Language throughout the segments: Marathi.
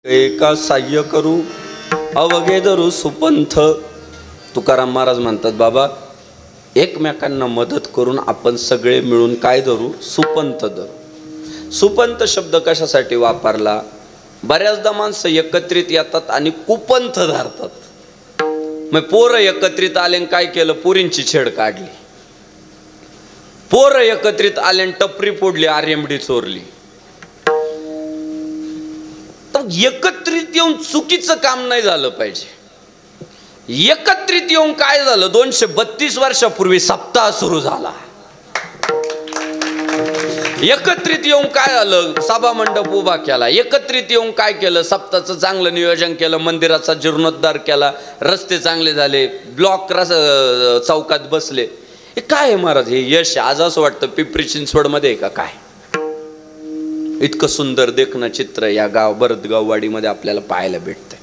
एका साह्य करू अवघे धरू सुपंथ. तुकाराम महाराज म्हणतात, बाबा एकमेकांना मदत करून आपण सगळे मिळून काय धरू? सुपंथ धरू. सुपंथ शब्द कशासाठी वापरला? बऱ्याचदा माणसं एकत्रित येतात आणि कुपंथ धरतात. मग पोरं एकत्रित आले काय केलं? पोरींची छेड काढली. पोरं एकत्रित आले टपरी फोडली, आरएमडी चोरली. तर एकत्रित येऊन चुकीचं काम नाही झालं पाहिजे. एकत्रित येऊन काय झालं? 232 वर्षापूर्वी सप्ताह सुरू झाला. एकत्रित येऊन काय झालं? सभा मंडप उभा केला. एकत्रित येऊन काय केलं? सप्ताहाचं चांगलं नियोजन केलं, मंदिराचा जीर्णोद्धार केला, रस्ते चांगले झाले, ब्लॉक चौकात बसले. हे काय आहे महाराज? हे यश. आज असं वाटतं पिंपरी चिंचवडमध्ये आहे का काय? इतकं सुंदर देखणं चित्र या भरतगाववाडीमध्ये आपल्याला पाहायला भेटतंय.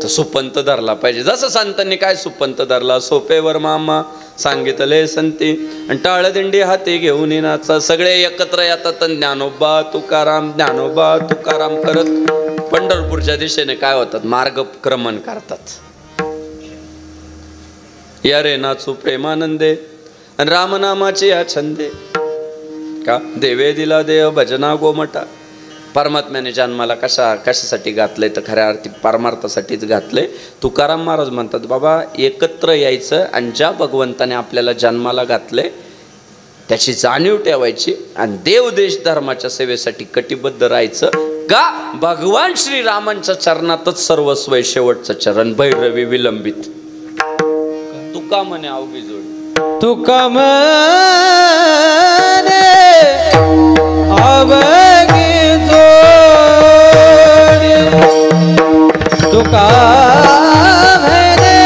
तर सुपंथ धरला पाहिजे. जसं संतांनी काय सुपंथ धरला? सोपेवर मामा सांगितले संती आणि टाळदिंडी हाती घेऊन येण्याचा. सगळे एकत्र येतात. ज्ञानोबा तुकाराम ज्ञानोबा तुकाराम करत पंढरपूरच्या दिशेने काय होतात? मार्गक्रमण करतात. या रे नाचू प्रेमानंदे आणि रामनामाचे या छंदे. का देवे दिला देव भजना गोमटा. परमात्म्याने जन्माला कशासाठी घातलंय? तर खऱ्या अर्थी परमार्थासाठीच घातलंय. तुकाराम महाराज म्हणतात, बाबा एकत्र यायचं आणि ज्या भगवंताने आपल्याला जन्माला घातलंय त्याची जाणीव ठेवायची आणि देव देश धर्माच्या सेवेसाठी कटिबद्ध राहायचं. का? भगवान श्रीरामांच्या चरणातच सर्वस्व आहे. शेवटचं चरण भैरवी विलंबित. तुका म्हणे अवघी जोडी. तुका म्हणे अवघी जोडी. तुका म्हणे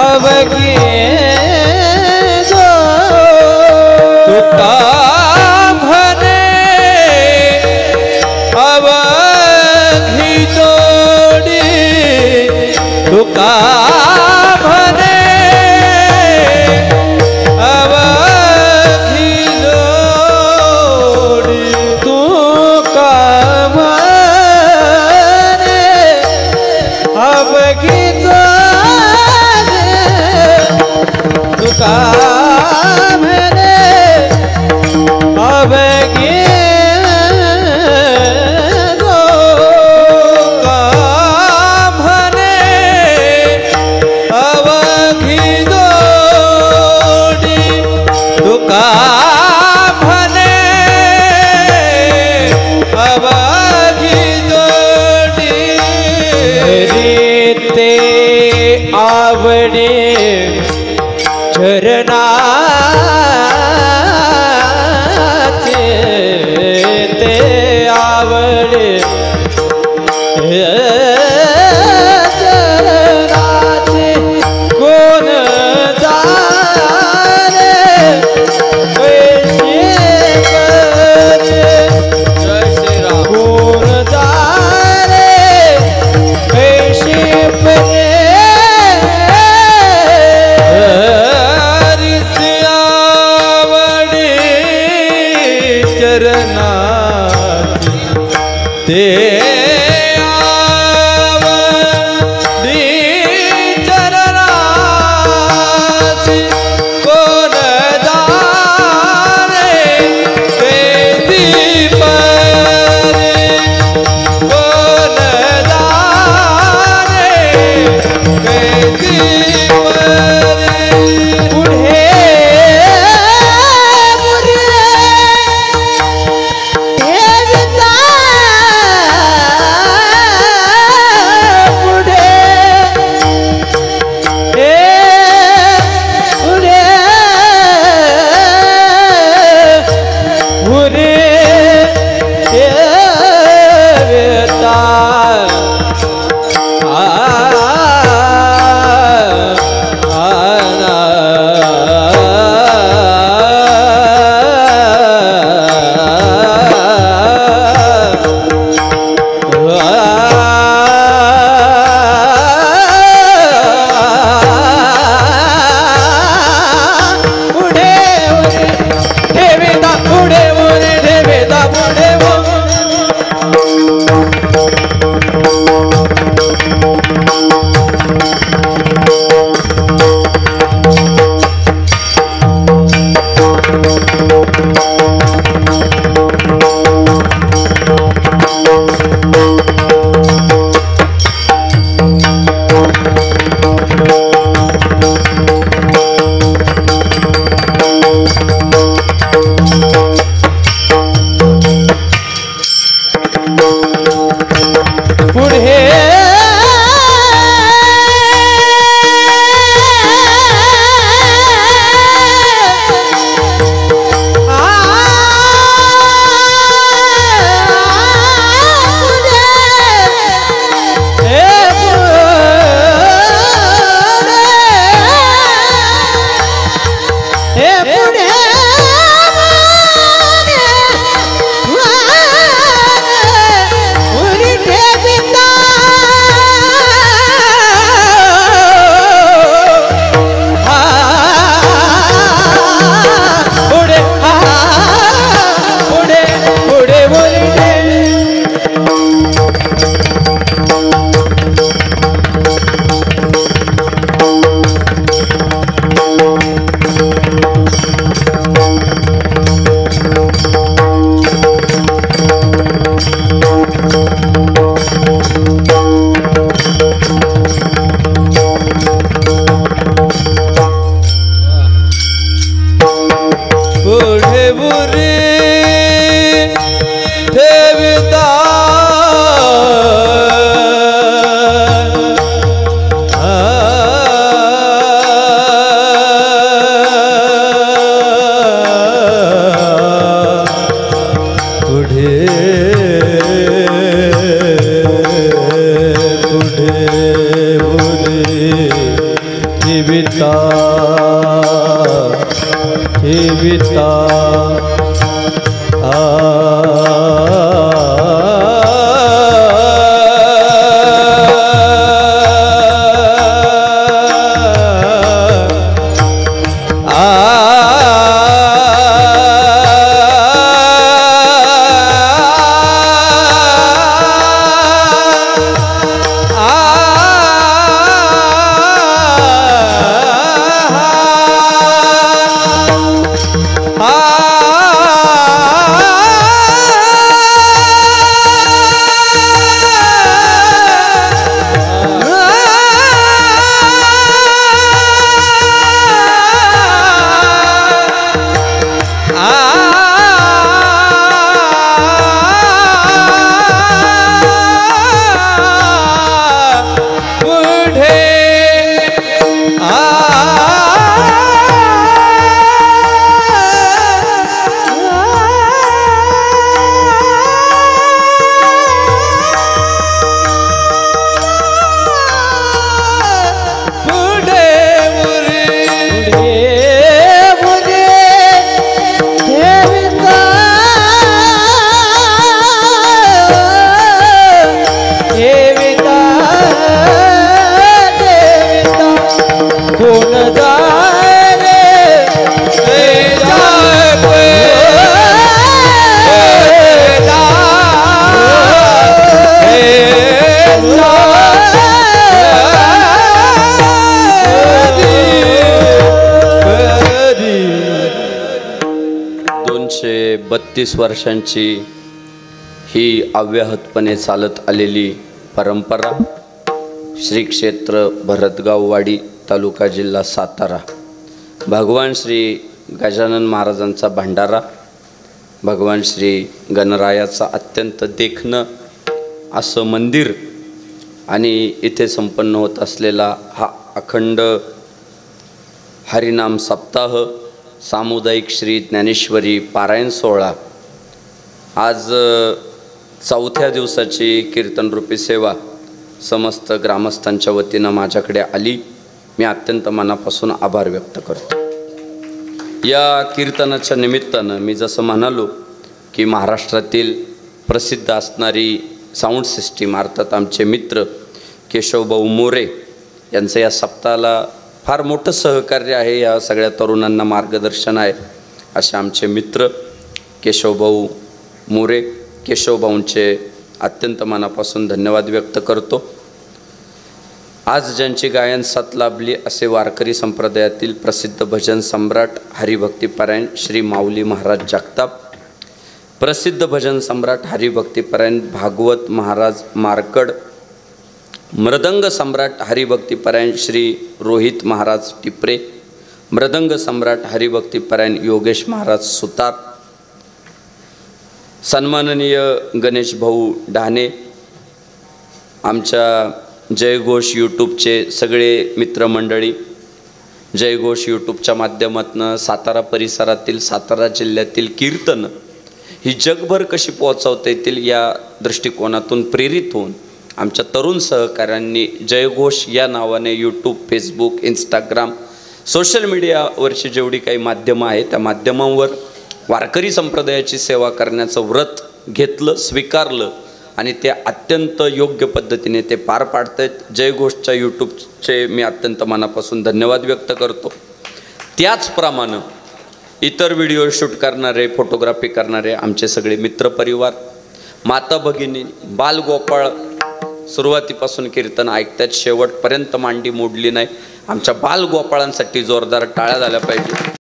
अवघी जोडी. तुका म्हणे अवघी जोडी. तुका आवडे चरणाचे ते आवडे चरणाचे. कोण जाणे वैशी करे. कोण जाणे वैशी करे. ते आवडी चरणाची. कोण जाणे कैसी परे. कोण जाणे कैसी परे. पुढे पुढे पुढे वर्षांची ही अव्याहतपणे चालत आलेली परंपरा श्री क्षेत्र भरतगाववाडी तालुका जिल्हा सातारा भगवान श्री गजानन महाराजांचा भंडारा भगवान श्री गणरायाचा अत्यंत देखणं असं मंदिर आणि इथे संपन्न होत असलेला हा अखंड हरिनाम सप्ताह सामुदायिक श्री ज्ञानेश्वरी पारायण सोहळा आज चौथ्या दिवसाची कीर्तनरूपी सेवा समस्त ग्रामस्थांच्या वतीनं माझ्याकडे आली. मी अत्यंत मनापासून आभार व्यक्त करतो. या कीर्तनाच्या निमित्तानं मी जसं म्हणालो की महाराष्ट्रातील प्रसिद्ध असणारी साऊंड सिस्टीम अर्थात आमचे मित्र केशवभाऊ मोरे यांचं या सप्ताहाला फार मोठं सहकार्य आहे. या सगळ्या तरुणांना मार्गदर्शन आहे असे आमचे मित्र केशवभाऊ मोरे. केशवभाऊंचे अत्यंत मनापासून धन्यवाद व्यक्त करतो. आज ज्यांची गायन साथ लाभली असे वारकरी संप्रदायातील प्रसिद्ध भजन सम्राट हरिभक्तीपरायण श्री माऊली महाराज जगताप, प्रसिद्ध भजन सम्राट हरिभक्तीपरायण भागवत महाराज मारकड, मृदंग सम्राट हरिभक्तीपरायण श्री रोहित महाराज टिपरे, मृदंग सम्राट हरिभक्तीपरायण योगेश महाराज सुतार, सन्माननीय गणेश भाऊ डहाणे, आमच्या जयघोष यूट्यूबचे सगळे मित्रमंडळी, जयघोष यूट्यूबच्या माध्यमातून सातारा परिसरातील, सातारा जिल्ह्यातील कीर्तन ही जगभर कशी पोहोचवता येतील या दृष्टिकोनातून प्रेरित होऊन आमच्या तरुण सहकाऱ्यांनी जयघोष या नावाने यूट्यूब, फेसबुक, इंस्टाग्राम, सोशल मीडियावरची जेवढी काही माध्यमं आहेत त्या माध्यमांवर वारकरी संप्रदायाची सेवा करण्याचं व्रत घेतलं, स्वीकारलं आणि ते अत्यंत योग्य पद्धतीने ते पार पाडत आहेत. जयघोषच्या यूट्यूबचे मी अत्यंत मनापासून धन्यवाद व्यक्त करतो. त्याचप्रमाणे इतर व्हिडिओ शूट करणारे, फोटोग्राफी करणारे आमचे सगळे मित्रपरिवार, माता भगिनी, बालगोपाळ सुरुवातीपासून कीर्तन ऐकतात, शेवटपर्यंत मांडी मोडली नाही. आमच्या बालगोपाळांसाठी जोरदार टाळ्या झाल्या पाहिजे.